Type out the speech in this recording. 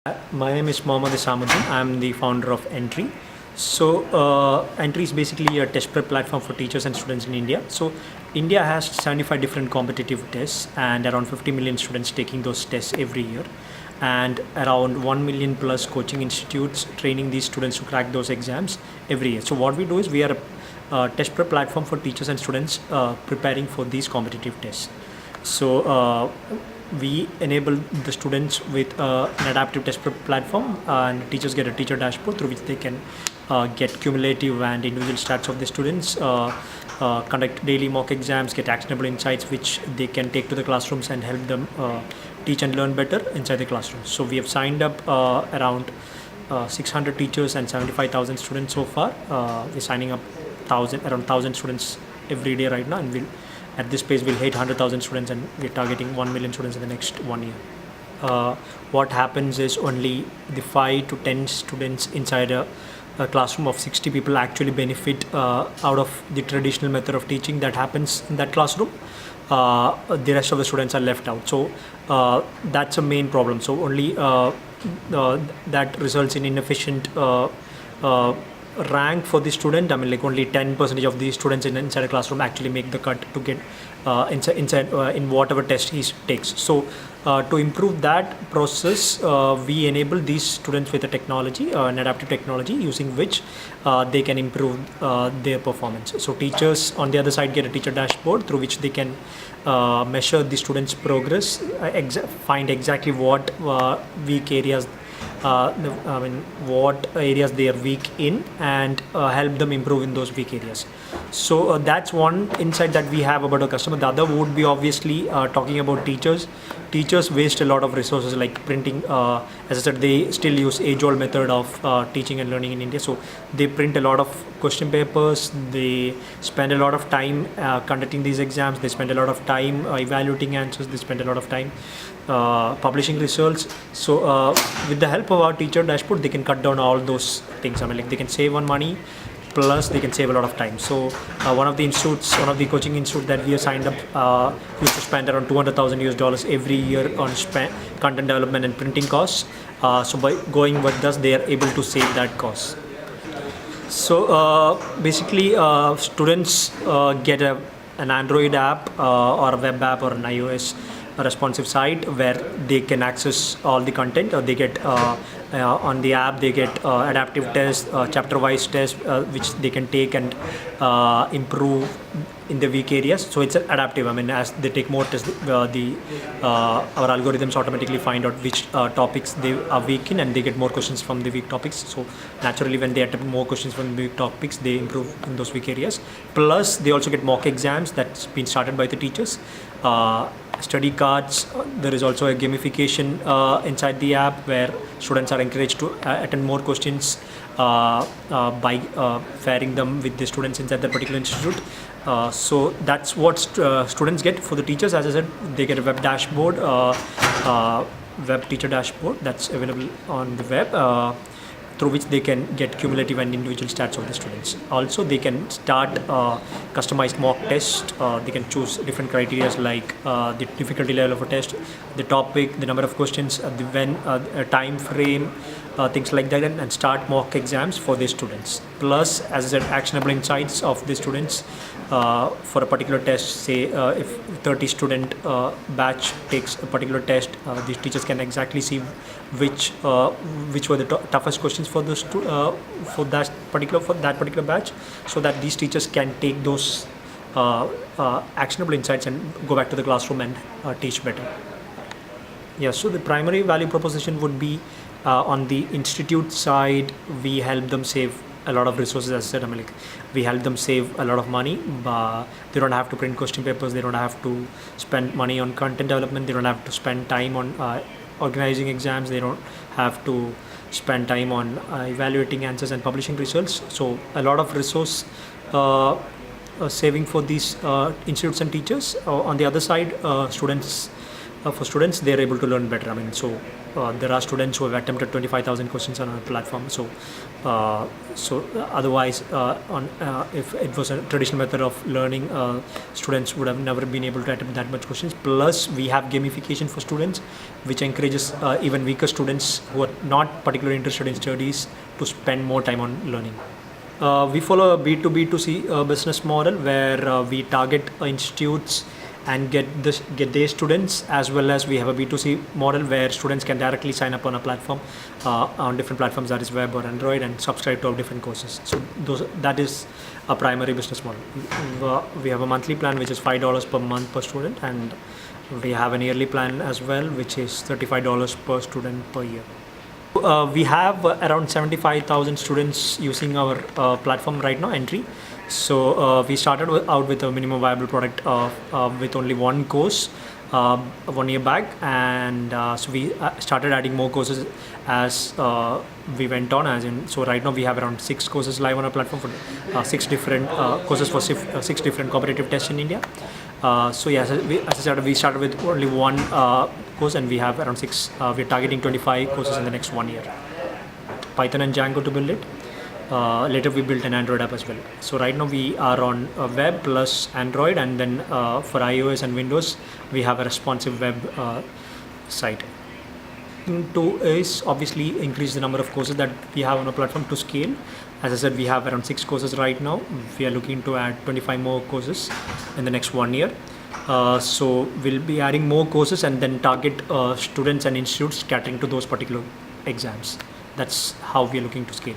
My name is Mohammad Isamuddin. I'm the founder of Entry. Entry is basically a test prep platform for teachers and students in India. So, India has 75 different competitive tests and around 50 million students taking those tests every year, and around 1 million plus coaching institutes training these students to crack those exams every year. So, what we do is we are a test prep platform for teachers and students preparing for these competitive tests. So, we enable the students with an adaptive test prep platform, and teachers get a teacher dashboard through which they can get cumulative and individual stats of the students, conduct daily mock exams, get actionable insights which they can take to the classrooms and help them teach and learn better inside the classrooms. So we have signed up around 600 teachers and 75,000 students so far. We're signing up around 1,000 students every day right now, and at this pace we'll hit 100,000 students, and we're targeting 1 million students in the next 1 year. What happens is only the 5 to 10 students inside a classroom of 60 people actually benefit out of the traditional method of teaching that happens in that classroom. The rest of the students are left out. So that's a main problem. So only that results in inefficient rank for the student. I mean, like only 10% of the students inside a classroom actually make the cut to get inside in whatever test he takes. So to improve that process, we enable these students with a technology, an adaptive technology, using which they can improve their performance. So teachers on the other side get a teacher dashboard through which they can measure the students' progress, find exactly what weak areas what areas they are weak in, and help them improve in those weak areas. So that's one insight that we have about a customer. The other would be obviously talking about teachers. Teachers waste a lot of resources like printing. As I said, they still use age-old method of teaching and learning in India. So they print a lot of question papers. They spend a lot of time conducting these exams. They spend a lot of time evaluating answers. They spend a lot of time publishing results. So with the help of our teacher dashboard, they can cut down all those things. I mean, like they can save on money, plus they can save a lot of time. So one of the coaching institute that we have signed up used to spend around $200,000 every year on content development and printing costs. So by going with us, they are able to save that cost. So basically, students get an Android app or a web app or an iOS responsive site where they can access all the content, or they get on the app they get adaptive tests, chapter wise tests which they can take and improve in the weak areas. So it's adaptive. I mean, as they take more tests, our algorithms automatically find out which topics they are weak in, and they get more questions from the weak topics. So naturally, when they attempt more questions from the weak topics, they improve in those weak areas. Plus they also get mock exams that's been started by the teachers, study cards. There is also a gamification inside the app where students are encouraged to attend more questions by pairing them with the students inside that particular institute. So that's what students get. For the teachers, as I said, they get a web dashboard, web teacher dashboard that's available on the web, through which they can get cumulative and individual stats of the students. Also, they can start customized mock test. They can choose different criteria like the difficulty level of a test, the topic, the number of questions, the time frame, things like that, and start mock exams for the students. Plus, as I said, actionable insights of the students for a particular test. Say if 30 student batch takes a particular test, these teachers can exactly see which were the toughest questions for that particular batch, so that these teachers can take those actionable insights and go back to the classroom and teach better. Yeah, so the primary value proposition would be on the institute side, we help them save a lot of resources. As I said, I mean, like, we help them save a lot of money. They don't have to print question papers. They don't have to spend money on content development. They don't have to spend time on organizing exams. They don't have to spend time on evaluating answers and publishing results. So a lot of resource saving for these institutes and teachers. On the other side, for students, they're able to learn better. I mean, so there are students who have attempted 25,000 questions on our platform. So otherwise, if it was a traditional method of learning, students would have never been able to attempt that much questions. Plus, we have gamification for students, which encourages even weaker students who are not particularly interested in studies to spend more time on learning. We follow a B2B2C business model where we target institutes and get their students, as well as we have a B2C model where students can directly sign up on a platform, on different platforms, that is web or Android, and subscribe to our different courses. So that is a primary business model. We have a monthly plan which is $5 per month per student, and we have an yearly plan as well which is $35 per student per year. We have around 75,000 students using our platform right now, entry. So we started out with a minimum viable product with only one course 1 year back, and so we started adding more courses as we went on. So right now we have around 6 courses live on our platform for 6 different courses for 6 different competitive tests in India. So yes, as I said, we started with only one course, and we have around 6. We're targeting 25 courses in the next 1 year. Python and Django to build it. Later we built an Android app as well. So right now we are on web plus Android, and then for iOS and Windows we have a responsive web site. Two is obviously increase the number of courses that we have on our platform to scale. As I said, we have around 6 courses right now. We are looking to add 25 more courses in the next 1 year. So we'll be adding more courses and then target students and institutes catering to those particular exams. That's how we are looking to scale.